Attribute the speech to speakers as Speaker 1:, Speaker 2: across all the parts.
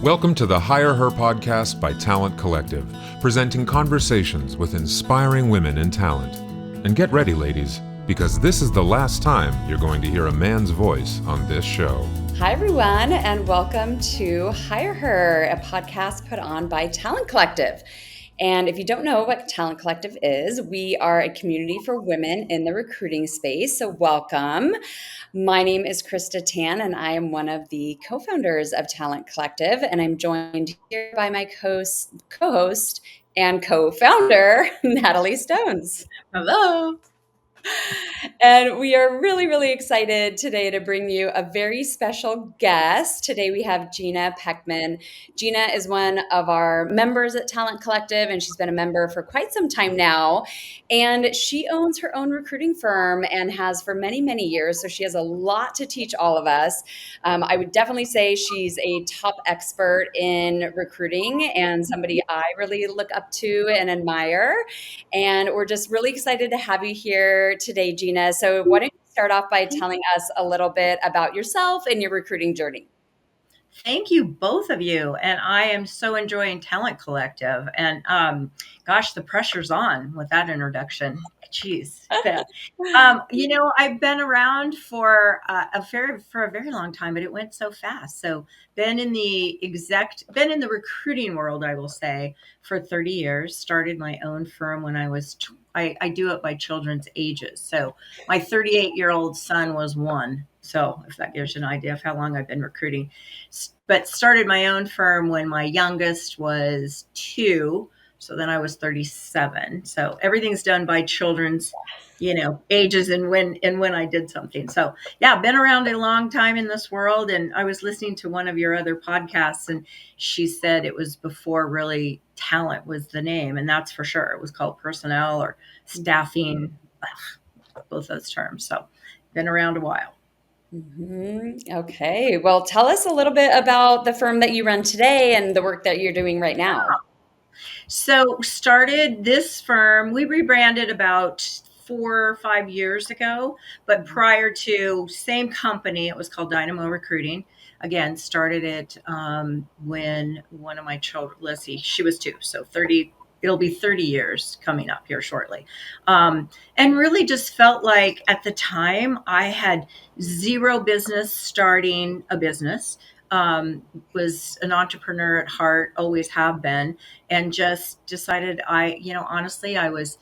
Speaker 1: Welcome to the Higherher podcast by Talent Collective, presenting conversations with inspiring women in talent. And get ready, ladies, because this is the last time you're going to hear a man's voice on this show.
Speaker 2: Hi, everyone, and welcome to Higherher, a podcast put on by Talent Collective. And if you don't know what Talent Collective is, we are a community for women in the recruiting space. So welcome. My name is Krista Tan, and I am one of the co-founders of Talent Collective. And I'm joined here by my co-host and co-founder, Natalie Stones.
Speaker 3: Hello.
Speaker 2: And we are really, really excited today to bring you a very special guest. Today we have Gina Peckman. Gina is one of our members at Talent Collective, and she's been a member for quite some time now. And she owns her own recruiting firm and has for many, many years. So she has a lot to teach all of us. I would definitely say she's a top expert in recruiting and somebody I really look up to and admire. And we're just really excited to have you here today, Gina. So why don't you start off by telling us a little bit about yourself and your recruiting journey?
Speaker 3: Thank you, both of you. And I am so enjoying Talent Collective. And gosh, the pressure's on with that introduction. Jeez. I've been around for a very long time, but it went so fast. So been in the recruiting world, I will say, for 30 years. Started my own firm when I do it by children's ages. So my 38-year-old son was one. So if that gives you an idea of how long I've been recruiting, but started my own firm when my youngest was 2. So then I was 37. So everything's done by children's, ages and when I did something. So yeah, been around a long time in this world. And I was listening to one of your other podcasts, and she said it was before really talent was the name. And that's for sure. It was called personnel or staffing, both those terms. So been around a while.
Speaker 2: Mm-hmm. Okay. Well, tell us a little bit about the firm that you run today and the work that you're doing right now.
Speaker 3: So started this firm, we rebranded about 4 or 5 years ago, but prior to, same company, it was called Dynamo Recruiting. Again, started it when one of my children, let's see, she was 2, so it'll be 30 years coming up here shortly. And really just felt like at the time I had zero business starting a business. Was an entrepreneur at heart, always have been, and just decided honestly, I was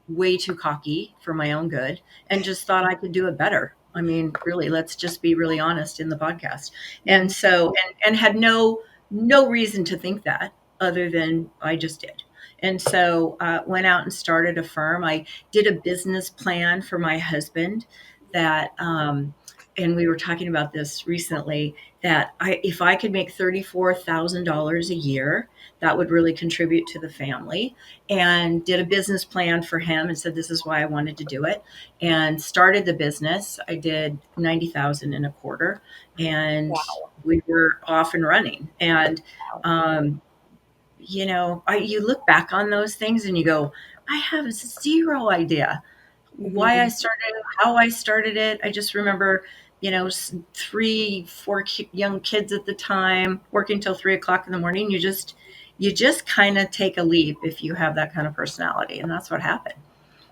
Speaker 3: way too cocky for my own good and just thought I could do it better. I mean, really, let's just be really honest in the podcast. And so, and had no reason to think that other than I just did. And so went out and started a firm. I did a business plan for my husband that, and we were talking about this recently, that if I could make $34,000 a year, that would really contribute to the family, and did a business plan for him and said, this is why I wanted to do it, and started the business. I did 90,000 in a quarter, and
Speaker 2: Wow.
Speaker 3: we were off and running. And, you look back on those things and you go, I have zero idea why I started it, how I started it. I just remember, 3, 4 young kids at the time, working till 3:00 in the morning. You just kind of take a leap if you have that kind of personality, and that's what happened.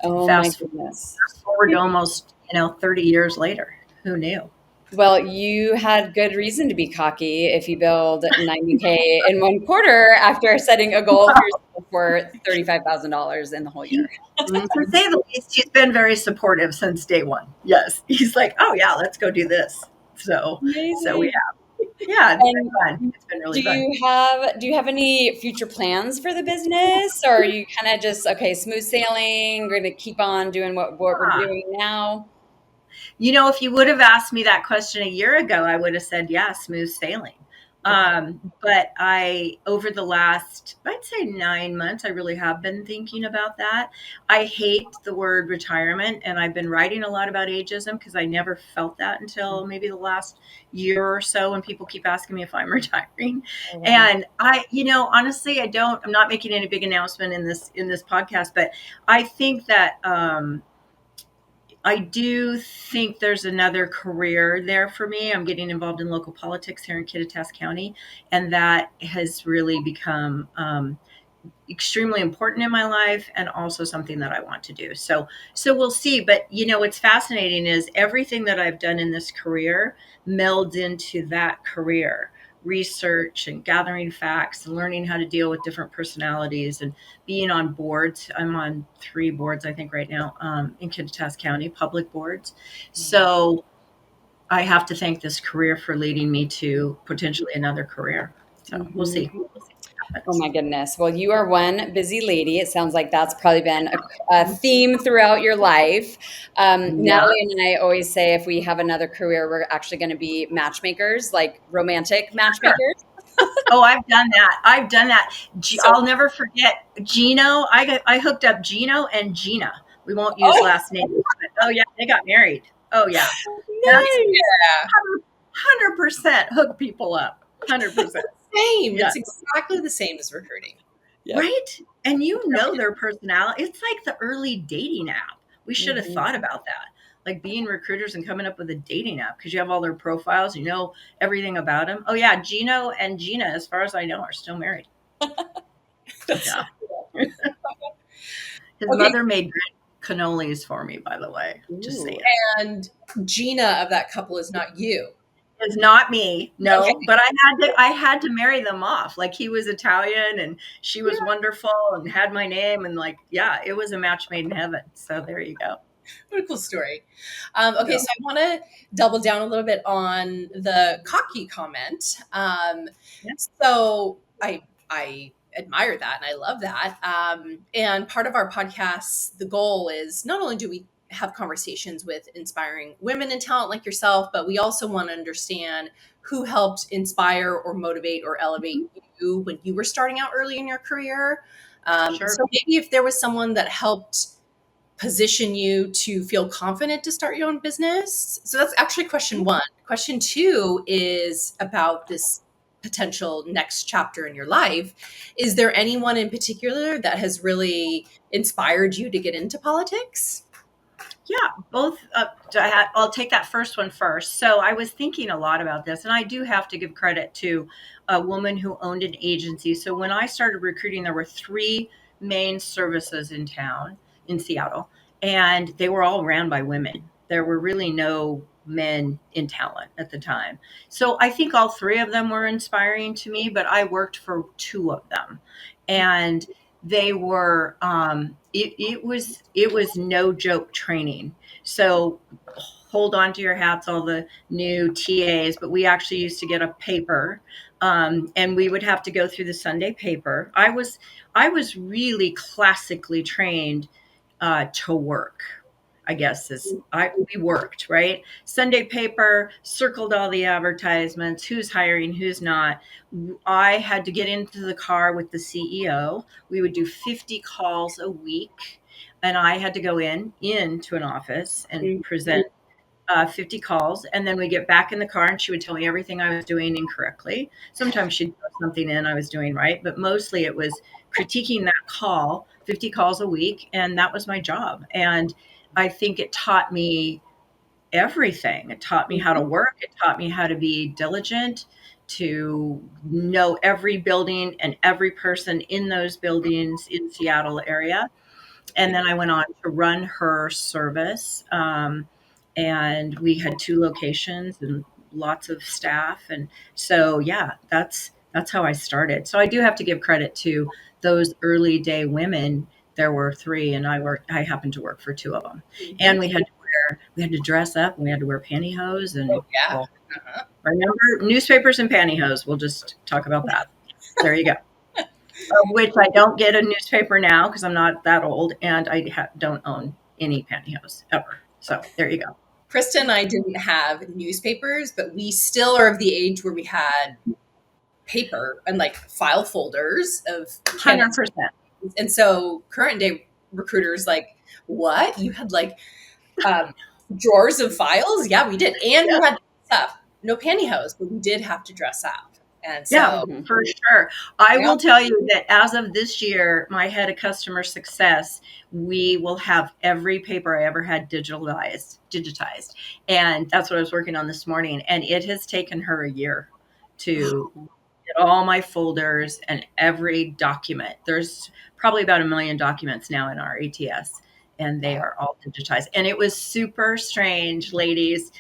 Speaker 2: Oh my goodness.
Speaker 3: Fast forward to almost 30 years later. Who knew?
Speaker 2: Well, you had good reason to be cocky if you build 90K in one quarter after setting a goal for yourself for $35,000 in the whole year.
Speaker 3: To say the least, he's been very supportive since day one. Yes, he's like, oh yeah, let's go do this. So
Speaker 2: Amazing.
Speaker 3: we have. Yeah, it's been fun. It's been really fun.
Speaker 2: Do you have any future plans for the business, or are you kind of just smooth sailing? We're going to keep on doing what we're doing now?
Speaker 3: If you would have asked me that question a year ago, I would have said, yeah, smooth sailing. But over the last, I'd say 9 months, I really have been thinking about that. I hate the word retirement, and I've been writing a lot about ageism because I never felt that until maybe the last year or so, when people keep asking me if I'm retiring. Oh, wow. And honestly, I'm not making any big announcement in this podcast, but I think that, I do think there's another career there for me. I'm getting involved in local politics here in Kittitas County, and that has really become extremely important in my life and also something that I want to do. So we'll see. But what's fascinating is everything that I've done in this career melds into that career. Research and gathering facts and learning how to deal with different personalities and being on boards. I'm on 3 boards, I think, right now in Kittitas County, public boards. So I have to thank this career for leading me to potentially another career. So we'll see.
Speaker 2: Mhm. Oh my goodness. Well, you are one busy lady. It sounds like that's probably been a theme throughout your life.
Speaker 3: Yeah.
Speaker 2: Natalie and I always say if we have another career, we're actually going to be matchmakers, like romantic
Speaker 3: Sure.
Speaker 2: matchmakers.
Speaker 3: Oh, I've done that. I've done that.
Speaker 2: So,
Speaker 3: I'll never forget Gino. I hooked up Gino and Gina. We won't use
Speaker 2: oh,
Speaker 3: last names. But, oh yeah, they got married. Oh yeah, that's
Speaker 2: nice.
Speaker 4: Yeah.
Speaker 3: 100% hook people up. 100%.
Speaker 4: Same.
Speaker 3: Yeah.
Speaker 4: It's exactly the same as recruiting.
Speaker 2: Yep.
Speaker 3: Right? And their personality. It's like the early dating app. We should have thought about that. Like being recruiters and coming up with a dating app because you have all their profiles, everything about them. Oh yeah, Gino and Gina, as far as I know, are still married. Yeah. His
Speaker 4: Okay.
Speaker 3: mother made great cannolis for me, by the way. Just
Speaker 2: Ooh.
Speaker 3: saying.
Speaker 4: And Gina of that couple is not you.
Speaker 3: It's not me, no.
Speaker 4: Okay.
Speaker 3: But I had to marry them off. Like he was Italian and she was wonderful and had my name and it was a match made in heaven. So there you go.
Speaker 4: What a cool story. Okay,
Speaker 3: Yeah.
Speaker 4: so I want to double down a little bit on the cocky comment. So I admire that and I love that. And part of our podcast, the goal is not only do we have conversations with inspiring women in talent like yourself, but we also want to understand who helped inspire or motivate or elevate you when you were starting out early in your career.
Speaker 3: Sure.
Speaker 4: So maybe if there was someone that helped position you to feel confident to start your own business. So that's actually question 1. Question 2 is about this potential next chapter in your life. Is there anyone in particular that has really inspired you to get into politics?
Speaker 3: Yeah, both. I'll take that first one first. So I was thinking a lot about this, and I do have to give credit to a woman who owned an agency. So when I started recruiting, there were 3 main services in town in Seattle, and they were all ran by women. There were really no men in talent at the time. So I think all 3 of them were inspiring to me, but I worked for 2 of them. And they were it was no joke training. So hold on to your hats, all the new TAs, but we actually used to get a paper and we would have to go through the Sunday paper. I was really classically trained to work, I guess we worked, right? Sunday paper, circled all the advertisements, who's hiring, who's not. I had to get into the car with the CEO. We would do 50 calls a week, and I had to go into an office and present 50 calls, and then we get back in the car and she would tell me everything I was doing incorrectly. Sometimes she'd throw something in I was doing right, but mostly it was critiquing that call, 50 calls a week, and that was my job. And I think it taught me everything. It taught me how to work. It taught me how to be diligent, to know every building and every person in those buildings in Seattle area. And then I went on to run her service. And we had 2 locations and lots of staff. And so, that's how I started. So I do have to give credit to those early day women. There were 3 and I happened to work for 2 of them. And we had to dress up and we had to wear pantyhose and well, remember newspapers and pantyhose. We'll just talk about that. There you go. Which I don't get a newspaper now because I'm not that old and I don't own any pantyhose ever. So there you go.
Speaker 4: Krista and I didn't have newspapers, but we still are of the age where we had paper and file folders of
Speaker 3: 100%.
Speaker 4: And so current day recruiters what? You had drawers of files? Yeah, we did. And we had to dress up. No pantyhose, but we did have to dress up. And
Speaker 3: Yeah,
Speaker 4: so,
Speaker 3: for sure. I
Speaker 4: yeah.
Speaker 3: will tell you that as of this year, my head of customer success, we will have every paper I ever had digitized. And that's what I was working on this morning. And it has taken her a year to get all my folders and every document. There's probably about 1 million documents now in our ATS, and they are all digitized. And it was super strange, ladies,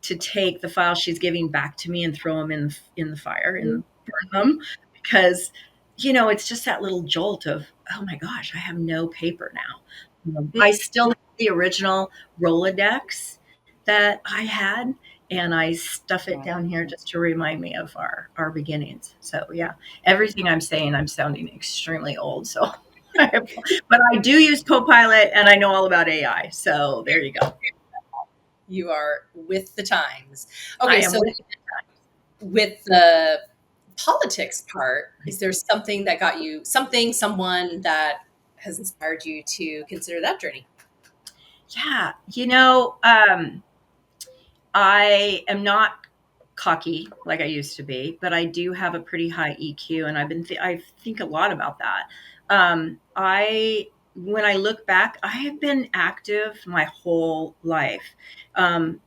Speaker 3: to take the files she's giving back to me and throw them in the fire and burn them, because it's just that little jolt of, oh my gosh, I have no paper now. I still have the original Rolodex that I had, and I stuff it down here just to remind me of our beginnings. So yeah, everything I'm saying, I'm sounding extremely old. So, but I do use Copilot, and I know all about AI. So there you go.
Speaker 4: You are with the times.
Speaker 3: I
Speaker 4: Okay,
Speaker 3: am
Speaker 4: so with the politics part, is there something that got you someone that has inspired you to consider that journey?
Speaker 3: Yeah, I am not cocky like I used to be, but I do have a pretty high EQ, and I think a lot about that. I When I look back, I have been active my whole life. Um,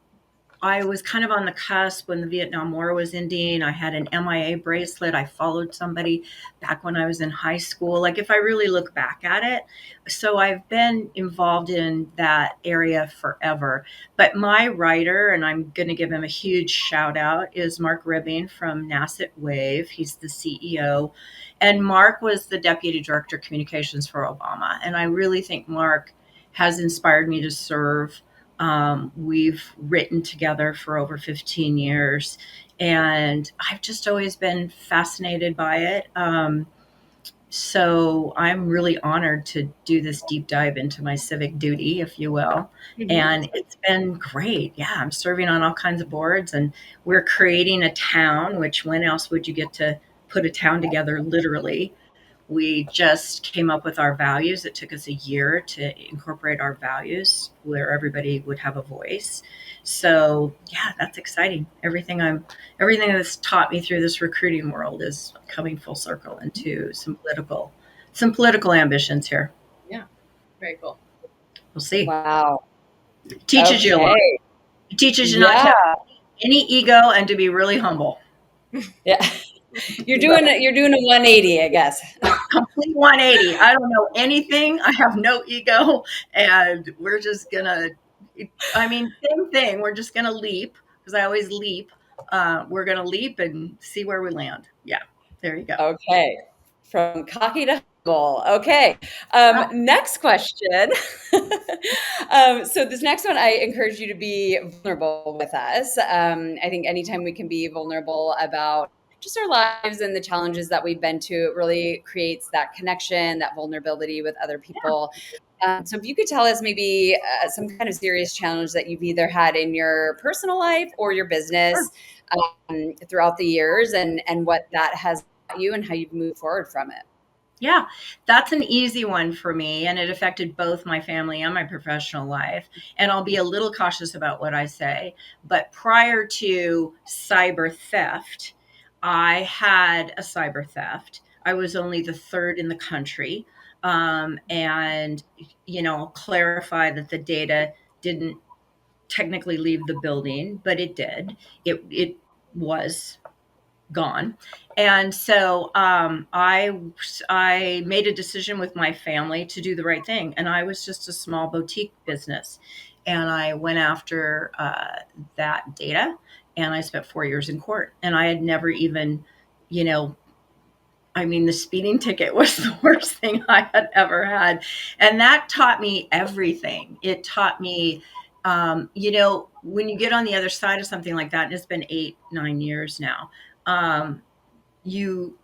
Speaker 3: I was kind of on the cusp when the Vietnam War was ending. I had an MIA bracelet. I followed somebody back when I was in high school. Like, if I really look back at it, so I've been involved in that area forever. But my writer, and I'm going to give him a huge shout out, is Mark Ribbing from NASA Wave. He's the CEO. And Mark was the deputy director of communications for Obama. And I really think Mark has inspired me to serve. We've written together for over 15 years, and I've just always been fascinated by it. So I'm really honored to do this deep dive into my civic duty, if you will. And it's been great. Yeah, I'm serving on all kinds of boards, and we're creating a town, which when else would you get to put a town together literally? We just came up with our values. It took us a year to incorporate our values where everybody would have a voice. So yeah, that's exciting. Everything that's taught me through this recruiting world is coming full circle into some political ambitions here.
Speaker 4: Yeah, very cool.
Speaker 3: We'll see.
Speaker 2: Wow.
Speaker 3: It teaches you a lot.
Speaker 2: Okay.
Speaker 3: It teaches you not to
Speaker 2: Yeah.
Speaker 3: have any ego and to be really humble.
Speaker 2: Yeah. You're doing a 180, I guess.
Speaker 3: Complete 180. I don't know anything. I have no ego, and we're just gonna. Same thing. We're just gonna leap, because I always leap. We're gonna leap and see where we land. Yeah, there you go.
Speaker 2: Okay. From cocky to humble. Okay. Next question. So this next one, I encourage you to be vulnerable with us. I think anytime we can be vulnerable about just our lives and the challenges that we've been to, it really creates that connection, that vulnerability with other people. So if you could tell us maybe some kind of serious challenge that you've either had in your personal life or your business throughout the years, and what that has taught you and how you've moved forward from it.
Speaker 3: Yeah, that's an easy one for me, and it affected both my family and my professional life. And I'll be a little cautious about what I say, but prior to cyber theft, I had a cyber theft. I was only the third in the country. And, I'll clarify that the data didn't technically leave the building, but it did. It was gone. And so I made a decision with my family to do the right thing. And I was just a small boutique business. And I went after that data, and I spent 4 years in court. And I had never even, you know, the speeding ticket was the worst thing I had ever had. And that taught me everything. It taught me, when you get on the other side of something like that, and it's been 8, 9 years now, you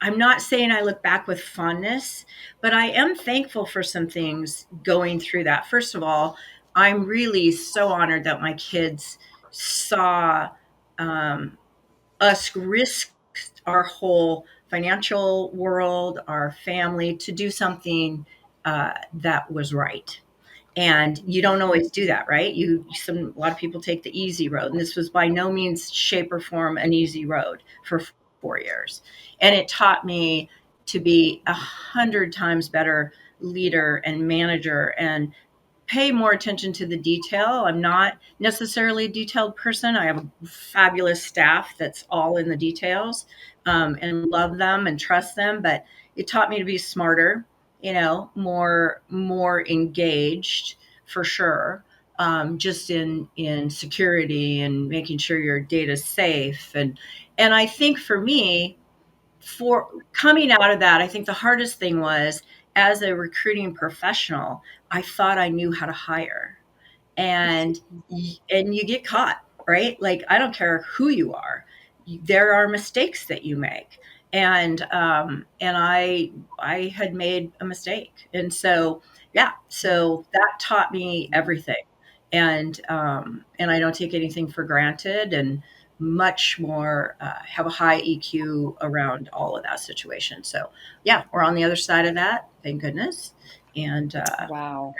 Speaker 3: I'm not saying I look back with fondness, but I am thankful for some things going through that. First of all, I'm really so honored that my kids saw um, us risk our whole financial world, our family, to do something that was right. And you don't always do that, right? A lot of people take the easy road, and this was by no means, shape, or form an easy road for 4 years. And it taught me to be 100 times better leader and manager and pay more attention to the detail. I'm not necessarily a detailed person. I have a fabulous staff that's all in the details, and love them and trust them. But it taught me to be smarter, more engaged for sure. Just in security and making sure your data is safe. And I think for me, for coming out of that, I think the hardest thing was, as a recruiting professional, I thought I knew how to hire, and you get caught, right? Like, I don't care who you are, there are mistakes that you make, and I had made a mistake, and so yeah, so that taught me everything, and I don't take anything for granted, and much more have a high EQ around all of that situation. So yeah, we're on the other side of that, thank goodness. And
Speaker 2: Wow.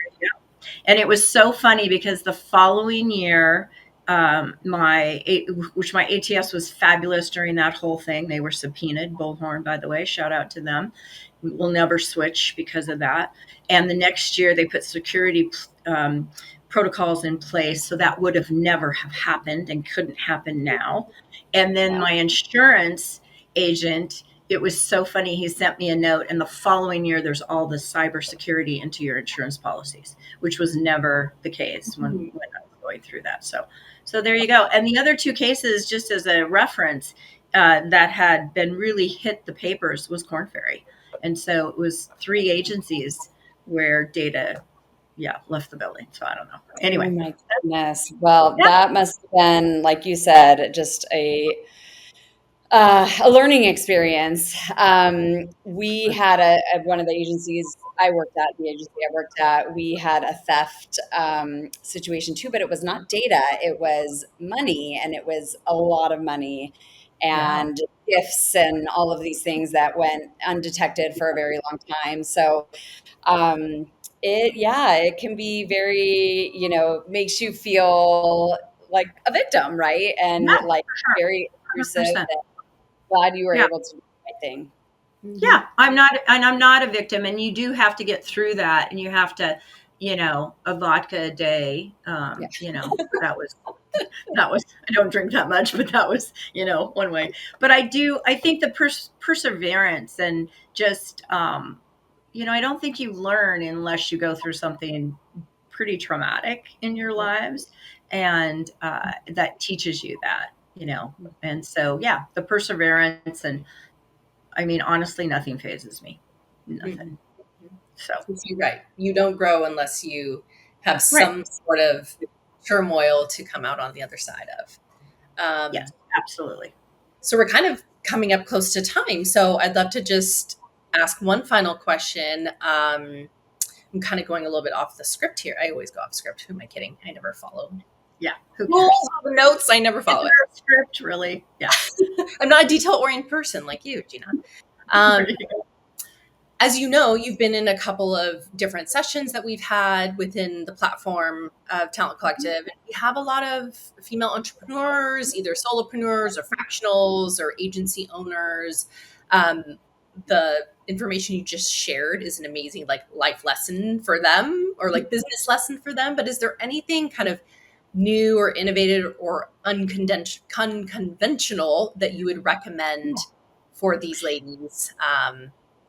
Speaker 3: and it was so funny because the following year, my ATS was fabulous during that whole thing. They were subpoenaed, Bullhorn, by the way, shout out to them. We'll never switch because of that. And the next year they put security protocols in place, so that would have never have happened and couldn't happen now. And then my insurance agent, it was so funny. He sent me a note, and the following year, there's all the cybersecurity into your insurance policies, which was never the case when I was going through that. So there you go. And the other two cases, just as a reference, that had been really hit the papers was Corn Ferry. And so it was 3 agencies where data, left the building. So I don't know.
Speaker 2: Oh
Speaker 3: Anyway,
Speaker 2: my goodness. Well,
Speaker 3: yeah,
Speaker 2: that must have been, like you said, just a learning experience. We had one of the agencies I worked at, the agency I worked at, we had a theft situation too, but it was not data, it was money, and it was a lot of money
Speaker 3: yeah,
Speaker 2: and gifts and all of these things that went undetected for a very long time. So um, it can be very, makes you feel like a victim, right? And
Speaker 3: yeah,
Speaker 2: like
Speaker 3: for sure,
Speaker 2: very intrusive.
Speaker 3: 100%.
Speaker 2: Glad you were
Speaker 3: Yeah.
Speaker 2: able to do the right thing.
Speaker 3: Yeah, I'm not a victim, and you do have to get through that, and you have to, a vodka a day.
Speaker 2: Yeah.
Speaker 3: That was, I don't drink that much, but that was, one way. But I think the perseverance and just, I don't think you learn unless you go through something pretty traumatic in your lives, and that teaches you that. And so, yeah, the perseverance, and I mean, honestly, nothing phases me. Nothing.
Speaker 4: Mhm.
Speaker 3: So,
Speaker 4: You're right. You don't grow unless you have
Speaker 3: right.
Speaker 4: some sort of turmoil to come out on the other side of.
Speaker 3: Yes, absolutely.
Speaker 4: So we're kind of coming up close to time. So I'd love to just ask one final question. I'm kind of going a little bit off the script here. I always go off script. Who am I kidding? I never follow
Speaker 3: Yeah. Who
Speaker 4: rules
Speaker 3: cares?
Speaker 4: or notes. I never
Speaker 3: Is
Speaker 4: follow
Speaker 3: there
Speaker 4: it.
Speaker 3: a script, really? Yeah.
Speaker 4: I'm not a detail-oriented person like you, Gina.
Speaker 3: There you go.
Speaker 4: As you know, you've been in a couple of different sessions that we've had within the platform of Talent Collective. And we have a lot of female entrepreneurs, either solopreneurs or fractionals or agency owners. The information you just shared is an amazing life lesson for them, or business lesson for them. But is there anything kind of new or innovative or unconventional that you would recommend for these ladies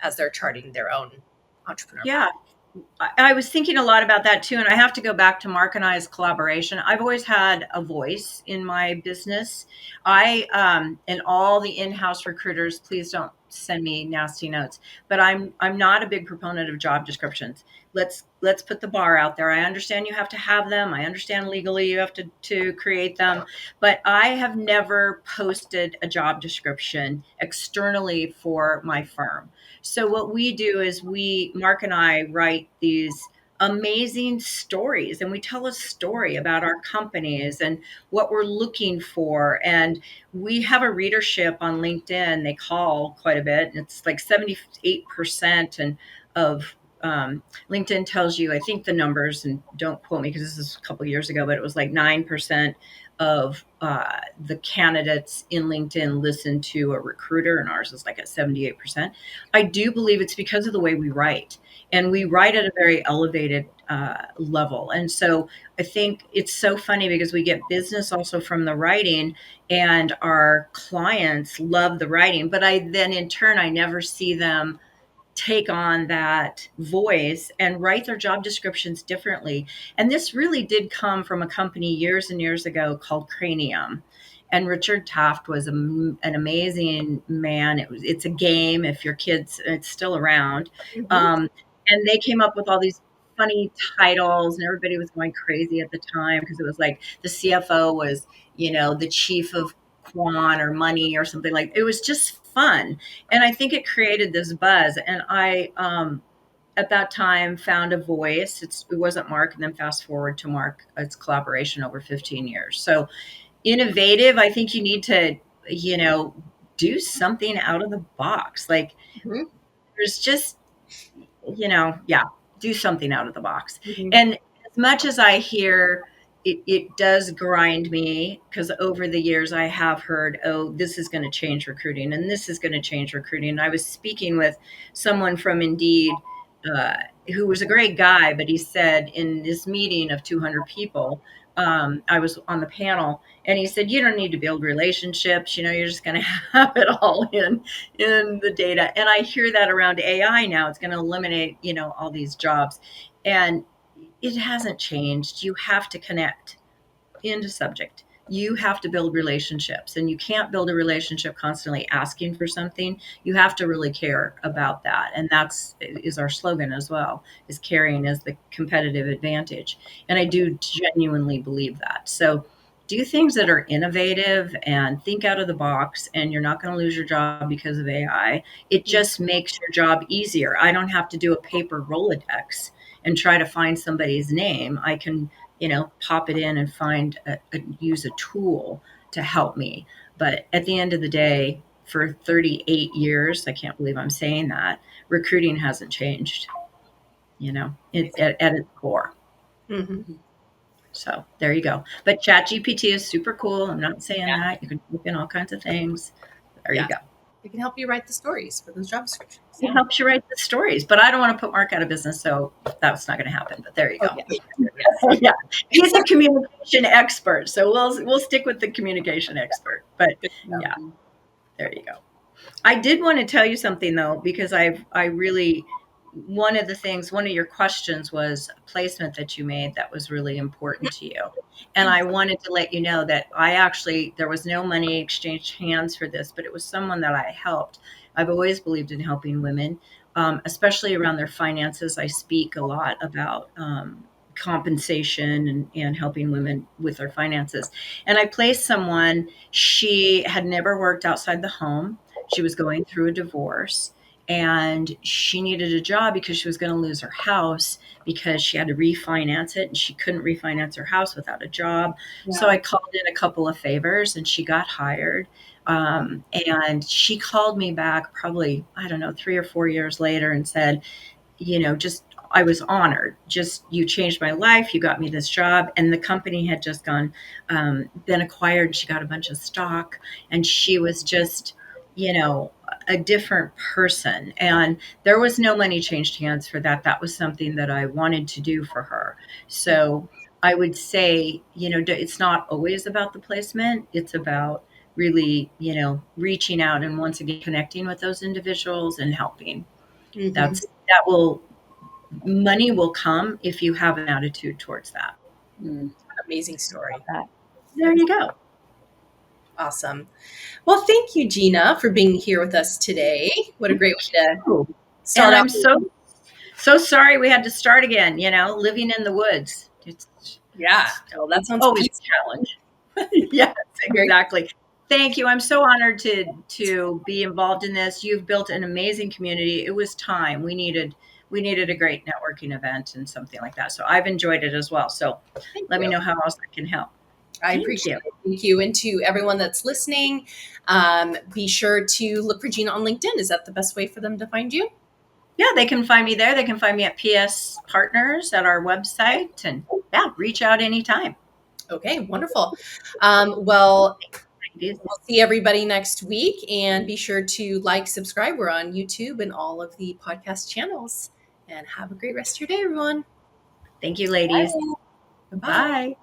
Speaker 4: as they're charting their own entrepreneur
Speaker 3: Yeah.
Speaker 4: path?
Speaker 3: I was thinking a lot about that too, and I have to go back to Mark and I's collaboration. I've always had a voice in my business. And all the in-house recruiters, please don't send me nasty notes, but I'm not a big proponent of job descriptions. Let's put the bar out there. I understand you have to have them. I understand legally you have to create them, but I have never posted a job description externally for my firm. So what we do is Mark and I write these amazing stories, and we tell a story about our companies and what we're looking for. And we have a readership on LinkedIn. They call quite a bit. It's like 78% and of LinkedIn tells you, I think the numbers, and don't quote me because this is a couple years ago, but it was like 9% of the candidates in LinkedIn listen to a recruiter, and ours is like at 78%. I do believe it's because of the way we write, and we write at a very elevated level. And so I think it's so funny because we get business also from the writing, and our clients love the writing, but I then in turn, I never see them take on that voice and write their job descriptions differently. And this really did come from a company years and years ago called Cranium. And Richard Taft was an amazing man. It's a game. If your kids, it's still around.
Speaker 4: Mm-hmm.
Speaker 3: And they came up with all these funny titles, and everybody was going crazy at the time because it was like the CFO was, the chief of quant or money or something. Like, it was just fun. And I think it created this buzz. And I, at that time, found a voice. It wasn't Mark, and then fast forward to Mark. It's collaboration over 15 years. So innovative. I think you need to, do something out of the box. Like,
Speaker 4: Mm-hmm.
Speaker 3: there's just, yeah, do something out of the box.
Speaker 4: Mm-hmm.
Speaker 3: And as much as I hear it does grind me, because over the years I have heard, oh, this is going to change recruiting and this is going to change recruiting. And I was speaking with someone from Indeed who was a great guy, but he said in this meeting of 200 people, I was on the panel, and he said, you don't need to build relationships. You're just going to have it all in the data. And I hear that around AI now. It's going to eliminate, all these jobs. And it hasn't changed. You have to connect into subject. You have to build relationships, and you can't build a relationship constantly asking for something. You have to really care about that. And that's is our slogan as well, is caring as the competitive advantage. And I do genuinely believe that. So do things that are innovative and think out of the box, and you're not going to lose your job because of AI. It just makes your job easier. I don't have to do a paper Rolodex and try to find somebody's name. I can, pop it in and use a tool to help me. But at the end of the day, for 38 years, I can't believe I'm saying that, recruiting hasn't changed, at its core.
Speaker 4: Mm-hmm.
Speaker 3: So there you go. But ChatGPT is super cool. I'm not saying that. You can look in all kinds of things. There you go.
Speaker 4: It can help you write the stories for those job descriptions.
Speaker 3: It helps you write the stories, but I don't want to put Mark out of business, so that's not going to happen. But there you go. Yeah, he's a communication expert, so we'll stick with the communication expert. But yeah, there you go. I did want to tell you something though, because I really, one of your questions was a placement that you made that was really important to you. And I wanted to let you know that there was no money exchanged hands for this, but it was someone that I helped. I've always believed in helping women, especially around their finances. I speak a lot about compensation and helping women with their finances. And I placed someone, she had never worked outside the home. She was going through a divorce, and she needed a job because she was going to lose her house because she had to refinance it, and she couldn't refinance her house without a job. Yeah. So I called in a couple of favors, and she got hired. And she called me back probably, 3 or 4 years later and said, I was honored. You changed my life. You got me this job. And the company had just been acquired. She got a bunch of stock, and she was just, a different person. And there was no money changed hands for that. That was something that I wanted to do for her. So I would say, it's not always about the placement. It's about really, reaching out and once again connecting with those individuals and helping. Mm-hmm. Money will come if you have an attitude towards that.
Speaker 4: Amazing story.
Speaker 3: There you go.
Speaker 4: Awesome. Well, thank you, Gina, for being here with us today. What a great way to start
Speaker 3: and
Speaker 4: out.
Speaker 3: I'm so sorry we had to start again, living in the woods.
Speaker 4: Well, that sounds
Speaker 3: always a challenge. Yes, exactly. Thank you. I'm so honored to be involved in this. You've built an amazing community. It was time. We needed a great networking event and something like that. So I've enjoyed it as well. So let me know how else I can help.
Speaker 4: I appreciate it. Thank you. And to everyone that's listening, be sure to look for Gina on LinkedIn. Is that the best way for them to find you?
Speaker 3: Yeah, they can find me there. They can find me at PS Partners at our website, and reach out anytime.
Speaker 4: Okay, wonderful. Well,
Speaker 3: Yes.
Speaker 4: we'll see everybody next week, and be sure to like, subscribe. We're on YouTube and all of the podcast channels. And have a great rest of your day, everyone.
Speaker 3: Thank you, ladies.
Speaker 4: Bye.
Speaker 3: Bye.